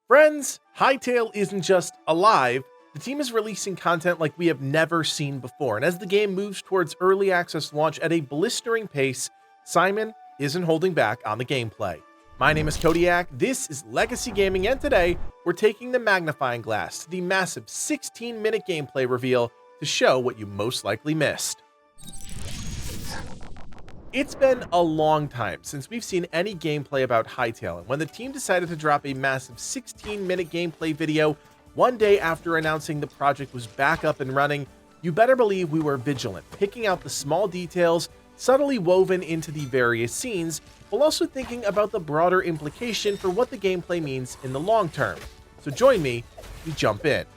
Friends, Hytale isn't just alive, the team is releasing content like we have never seen before, and as the game moves towards early access launch at a blistering pace, Simon isn't holding back on the gameplay. My name is Codiak, this is Legacy Gaming, and today we're taking the magnifying glass to the massive 16-minute gameplay reveal to show what you most likely missed. It's been a long time since we've seen any gameplay about Hytale, and when the team decided to drop a massive 16-minute gameplay video one day after announcing the project was back up and running, you better believe we were vigilant, picking out the small details subtly woven into the various scenes, while also thinking about the broader implication for what the gameplay means in the long term. So join me, we jump in.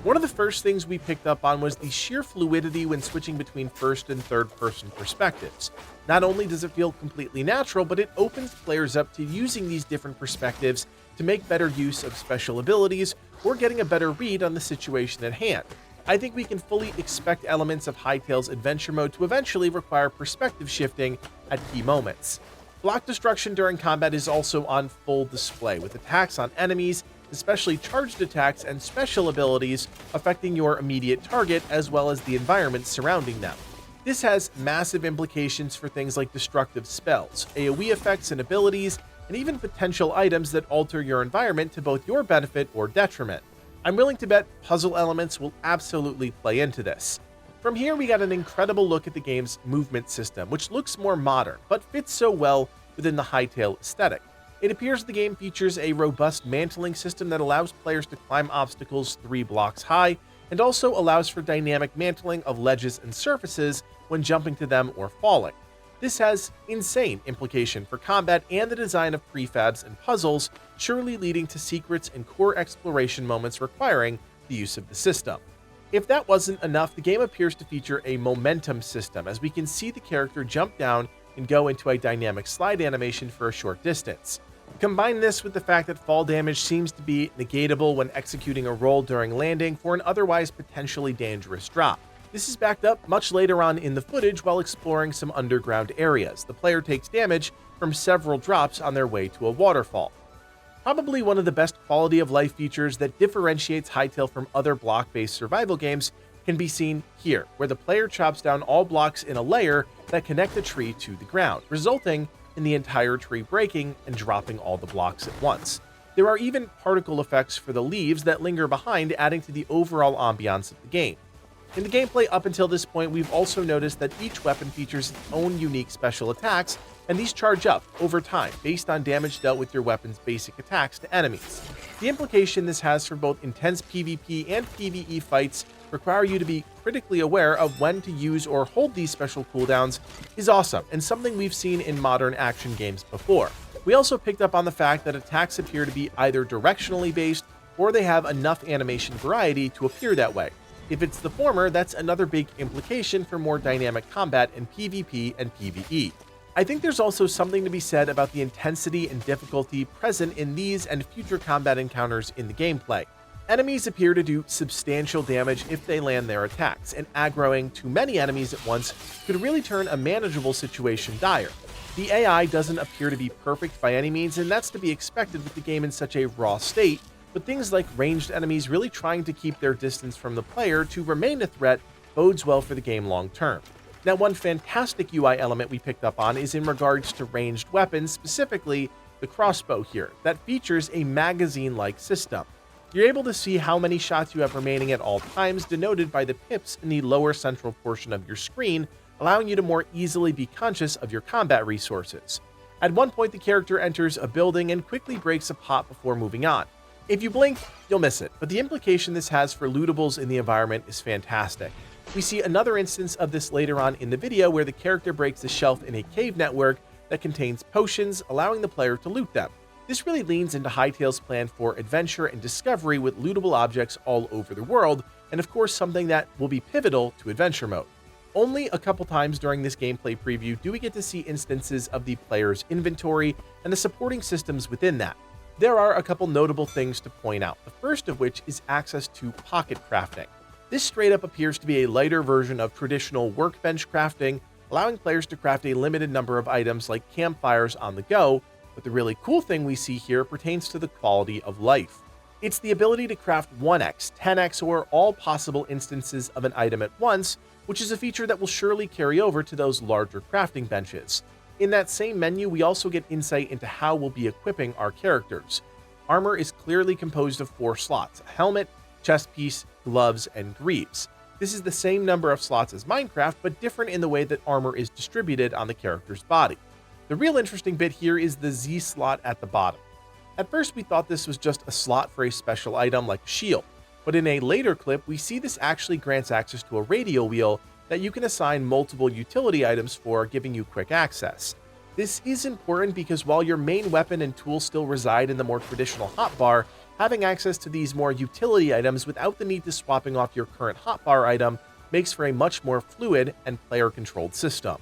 One of the first things we picked up on was the sheer fluidity when switching between first and third person perspectives. Not only does it feel completely natural, but it opens players up to using these different perspectives to make better use of special abilities or getting a better read on the situation at hand. I think we can fully expect elements of Hytale's adventure mode to eventually require perspective shifting at key moments. Block destruction during combat is also on full display, with attacks on enemies, especially charged attacks and special abilities affecting your immediate target as well as the environment surrounding them. This has massive implications for things like destructive spells, AoE effects and abilities, and even potential items that alter your environment to both your benefit or detriment. I'm willing to bet puzzle elements will absolutely play into this. From here, we got an incredible look at the game's movement system, which looks more modern, but fits so well within the Hytale aesthetic. It appears the game features a robust mantling system that allows players to climb obstacles 3 blocks high, and also allows for dynamic mantling of ledges and surfaces when jumping to them or falling. This has insane implication for combat and the design of prefabs and puzzles, surely leading to secrets and core exploration moments requiring the use of the system. If that wasn't enough, the game appears to feature a momentum system, as we can see the character jump down and go into a dynamic slide animation for a short distance. Combine this with the fact that fall damage seems to be negatable when executing a roll during landing for an otherwise potentially dangerous drop. This is backed up much later on in the footage while exploring some underground areas. The player takes damage from several drops on their way to a waterfall. Probably one of the best quality of life features that differentiates Hytale from other block-based survival games can be seen here, where the player chops down all blocks in a layer that connect the tree to the ground, resulting in the entire tree breaking and dropping all the blocks at once. There are even particle effects for the leaves that linger behind, adding to the overall ambiance of the game. In the gameplay up until this point, we've also noticed that each weapon features its own unique special attacks, and these charge up over time based on damage dealt with your weapon's basic attacks to enemies. The implication this has for both intense PvP and PvE fights require you to be critically aware of when to use or hold these special cooldowns is awesome, and something we've seen in modern action games before. We also picked up on the fact that attacks appear to be either directionally based or they have enough animation variety to appear that way. If it's the former, that's another big implication for more dynamic combat in PvP and PvE. I think there's also something to be said about the intensity and difficulty present in these and future combat encounters in the gameplay. Enemies appear to do substantial damage if they land their attacks, and aggroing too many enemies at once could really turn a manageable situation dire. The AI doesn't appear to be perfect by any means, and that's to be expected with the game in such a raw state, but things like ranged enemies really trying to keep their distance from the player to remain a threat bodes well for the game long term. Now, one fantastic UI element we picked up on is in regards to ranged weapons, specifically the crossbow here, that features a magazine-like system. You're able to see how many shots you have remaining at all times, denoted by the pips in the lower central portion of your screen, allowing you to more easily be conscious of your combat resources. At one point, the character enters a building and quickly breaks a pot before moving on. If you blink, you'll miss it, but the implication this has for lootables in the environment is fantastic. We see another instance of this later on in the video where the character breaks a shelf in a cave network that contains potions, allowing the player to loot them. This really leans into Hytale's plan for adventure and discovery with lootable objects all over the world, and of course something that will be pivotal to adventure mode. Only a couple times during this gameplay preview do we get to see instances of the player's inventory and the supporting systems within that. There are a couple notable things to point out, the first of which is access to pocket crafting. This straight up appears to be a lighter version of traditional workbench crafting, allowing players to craft a limited number of items like campfires on the go, But the really cool thing we see here pertains to the quality of life. It's the ability to craft 1x, 10x, or all possible instances of an item at once, which is a feature that will surely carry over to those larger crafting benches. In that same menu, we also get insight into how we'll be equipping our characters. Armor is clearly composed of 4 slots: a helmet, chest piece, gloves, and greaves. This is the same number of slots as Minecraft, but different in the way that armor is distributed on the character's body. The real interesting bit here is the Z slot at the bottom. At first, we thought this was just a slot for a special item like a shield, but in a later clip, we see this actually grants access to a radio wheel that you can assign multiple utility items for, giving you quick access. This is important because while your main weapon and tools still reside in the more traditional hotbar, having access to these more utility items without the need to swapping off your current hotbar item makes for a much more fluid and player-controlled system.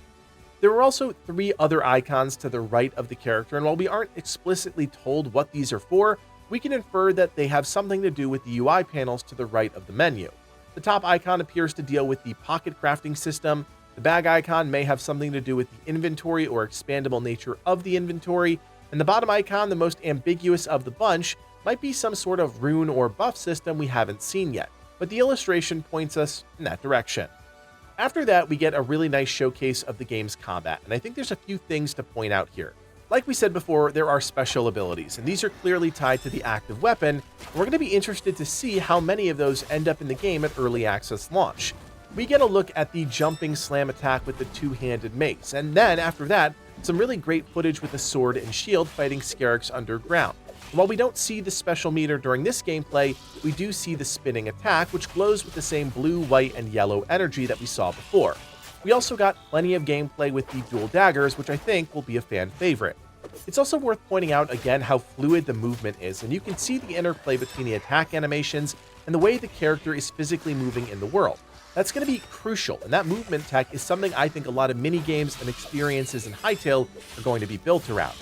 There are also 3 other icons to the right of the character, and while we aren't explicitly told what these are for, we can infer that they have something to do with the UI panels to the right of the menu. The top icon appears to deal with the pocket crafting system, the bag icon may have something to do with the inventory or expandable nature of the inventory, and the bottom icon, the most ambiguous of the bunch, might be some sort of rune or buff system we haven't seen yet, but the illustration points us in that direction. After that, we get a really nice showcase of the game's combat, and I think there's a few things to point out here. Like we said before, there are special abilities, and these are clearly tied to the active weapon, and we're going to be interested to see how many of those end up in the game at early access launch. We get a look at the jumping slam attack with the 2-handed mace, and then after that, some really great footage with the sword and shield fighting Scarix underground. And while we don't see the special meter during this gameplay, we do see the spinning attack, which glows with the same blue, white, and yellow energy that we saw before. We also got plenty of gameplay with the dual daggers, which I think will be a fan favorite. It's also worth pointing out again how fluid the movement is, and you can see the interplay between the attack animations and the way the character is physically moving in the world. That's going to be crucial, and that movement tech is something I think a lot of mini-games and experiences in Hytale are going to be built around.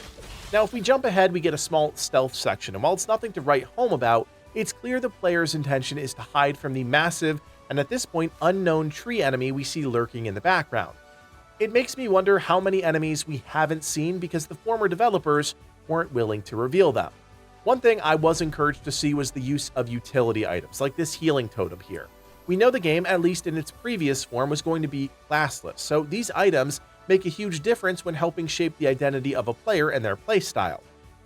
Now, if we jump ahead, we get a small stealth section, and while it's nothing to write home about, it's clear the player's intention is to hide from the massive, and at this point, unknown tree enemy we see lurking in the background. It makes me wonder how many enemies we haven't seen because the former developers weren't willing to reveal them. One thing I was encouraged to see was the use of utility items, like this healing totem here. We know the game, at least in its previous form, was going to be classless, so these items make a huge difference when helping shape the identity of a player and their playstyle.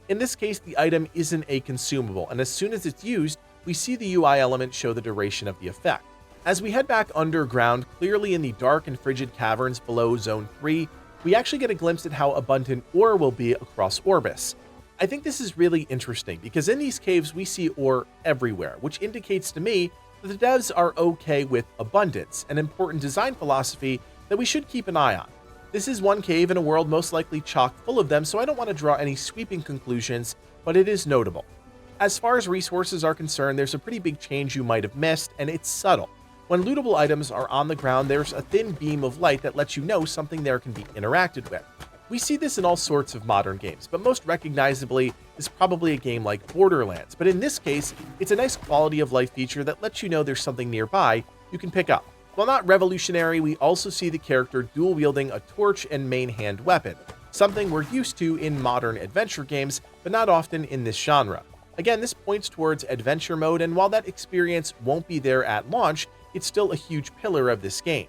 In this case, the item isn't a consumable, and as soon as it's used, we see the UI element show the duration of the effect. As we head back underground, clearly in the dark and frigid caverns below Zone 3, we actually get a glimpse at how abundant ore will be across Orbis. I think this is really interesting, because in these caves we see ore everywhere, which indicates to me that the devs are okay with abundance, an important design philosophy that we should keep an eye on. This is one cave in a world most likely chock full of them, so I don't want to draw any sweeping conclusions, but it is notable. As far as resources are concerned, there's a pretty big change you might have missed, and it's subtle. When lootable items are on the ground, there's a thin beam of light that lets you know something there can be interacted with. We see this in all sorts of modern games, but most recognizably is probably a game like Borderlands, but in this case, it's a nice quality of life feature that lets you know there's something nearby you can pick up. While not revolutionary, we also see the character dual-wielding a torch and main hand weapon, something we're used to in modern adventure games, but not often in this genre. Again, this points towards adventure mode, and while that experience won't be there at launch, it's still a huge pillar of this game.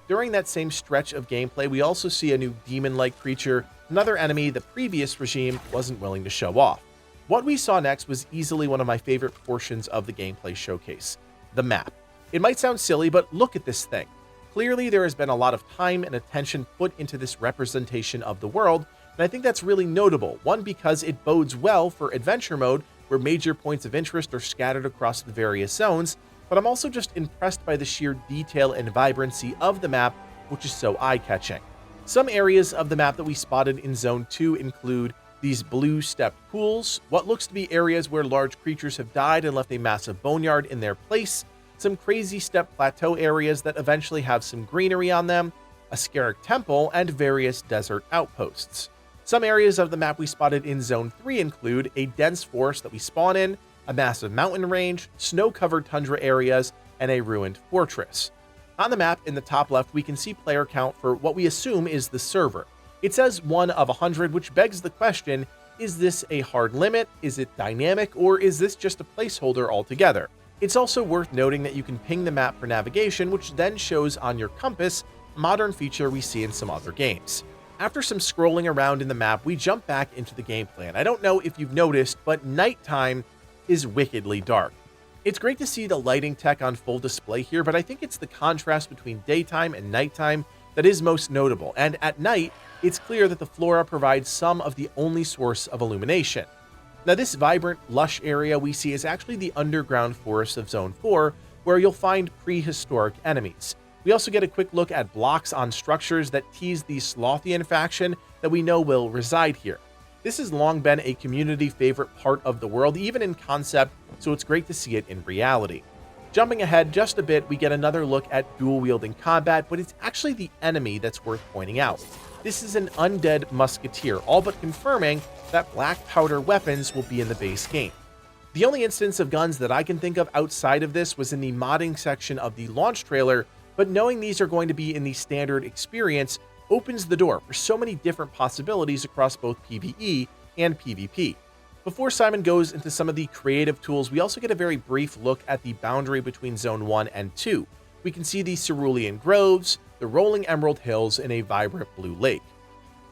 During that same stretch of gameplay, we also see a new demon-like creature, another enemy the previous regime wasn't willing to show off. What we saw next was easily one of my favorite portions of the gameplay showcase, the map. It might sound silly, but look at this thing. Clearly, there has been a lot of time and attention put into this representation of the world, and I think that's really notable. One, because it bodes well for adventure mode, where major points of interest are scattered across the various zones, but I'm also just impressed by the sheer detail and vibrancy of the map, which is so eye-catching. Some areas of the map that we spotted in Zone 2 include these blue stepped pools, what looks to be areas where large creatures have died and left a massive boneyard in their place, some crazy steppe plateau areas that eventually have some greenery on them, a Scarix temple, and various desert outposts. Some areas of the map we spotted in Zone 3 include a dense forest that we spawn in, a massive mountain range, snow-covered tundra areas, and a ruined fortress. On the map in the top left, we can see player count for what we assume is the server. It says 1 of 100, which begs the question, Is this a hard limit? Is it dynamic? Or is this just a placeholder altogether? It's also worth noting that you can ping the map for navigation, which then shows on your compass, a modern feature we see in some other games. After some scrolling around in the map, we jump back into the gameplay, and I don't know if you've noticed, but nighttime is wickedly dark. It's great to see the lighting tech on full display here, but I think it's the contrast between daytime and nighttime that is most notable, and at night, it's clear that the flora provides some of the only source of illumination. Now, this vibrant, lush area we see is actually the underground forest of Zone 4, where you'll find prehistoric enemies. We also get a quick look at blocks on structures that tease the Slothian faction that we know will reside here. This has long been a community favorite part of the world, even in concept, so it's great to see it in reality. Jumping ahead just a bit, we get another look at dual-wielding combat, but it's actually the enemy that's worth pointing out. This is an undead musketeer, all but confirming that black powder weapons will be in the base game. The only instance of guns that I can think of outside of this was in the modding section of the launch trailer, but knowing these are going to be in the standard experience opens the door for so many different possibilities across both PvE and PvP. Before Simon goes into some of the creative tools, we also get a very brief look at the boundary between Zone 1 and 2. We can see the Cerulean Groves, the rolling emerald hills, and a vibrant blue lake.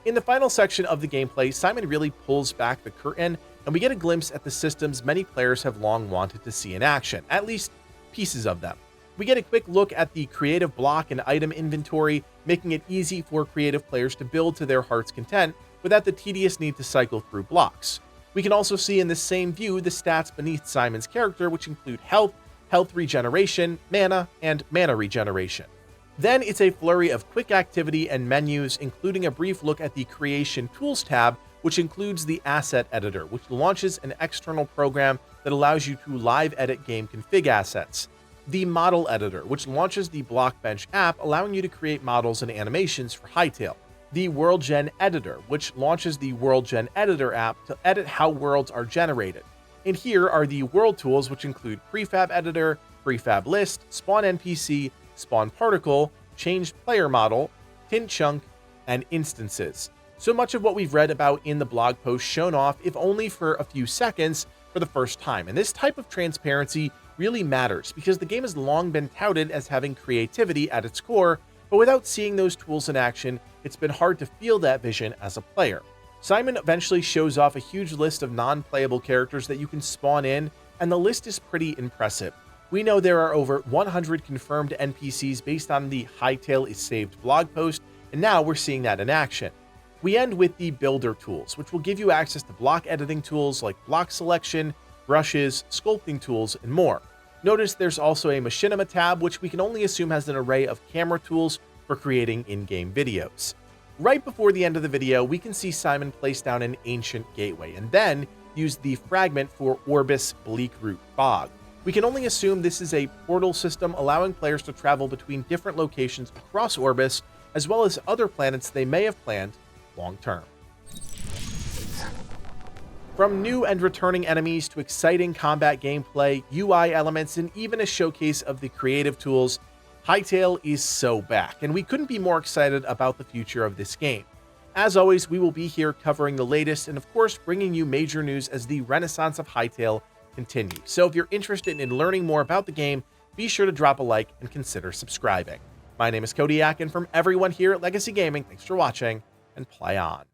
In the final section of the gameplay, Simon really pulls back the curtain, and we get a glimpse at the systems many players have long wanted to see in action, at least pieces of them. We get a quick look at the creative block and item inventory, making it easy for creative players to build to their heart's content without the tedious need to cycle through blocks. We can also see in this same view the stats beneath Simon's character, which include health, health regeneration, mana, and mana regeneration. Then it's a flurry of quick activity and menus, including a brief look at the Creation Tools tab, which includes the Asset Editor, which launches an external program that allows you to live edit game config assets. The Model Editor, which launches the Blockbench app, allowing you to create models and animations for Hytale. The WorldGen Editor, which launches the WorldGen Editor app to edit how worlds are generated. And here are the world tools, which include Prefab Editor, Prefab List, Spawn NPC, Spawn Particle, Changed Player Model, Tint Chunk, and Instances. So much of what we've read about in the blog post shown off, if only for a few seconds, for the first time. And this type of transparency really matters because the game has long been touted as having creativity at its core, but without seeing those tools in action, it's been hard to feel that vision as a player. Simon eventually shows off a huge list of non-playable characters that you can spawn in, and the list is pretty impressive. We know there are over 100 confirmed NPCs based on the Hytale is Saved blog post, and now we're seeing that in action. We end with the Builder tools, which will give you access to block editing tools like block selection, brushes, sculpting tools, and more. Notice there's also a Machinima tab, which we can only assume has an array of camera tools for creating in-game videos. Right before the end of the video, we can see Simon place down an ancient gateway, and then use the fragment for Orbis Bleakroot Bog. We can only assume this is a portal system allowing players to travel between different locations across Orbis, as well as other planets they may have planned long term. From new and returning enemies to exciting combat gameplay, UI elements, and even a showcase of the creative tools, Hytale is so back, and we couldn't be more excited about the future of this game. As always, we will be here covering the latest and of course bringing you major news as the renaissance of Hytale continues. So if you're interested in learning more about the game, be sure to drop a like and consider subscribing. My name is Codiak, and from everyone here at Legacy Gaming, thanks for watching and play on.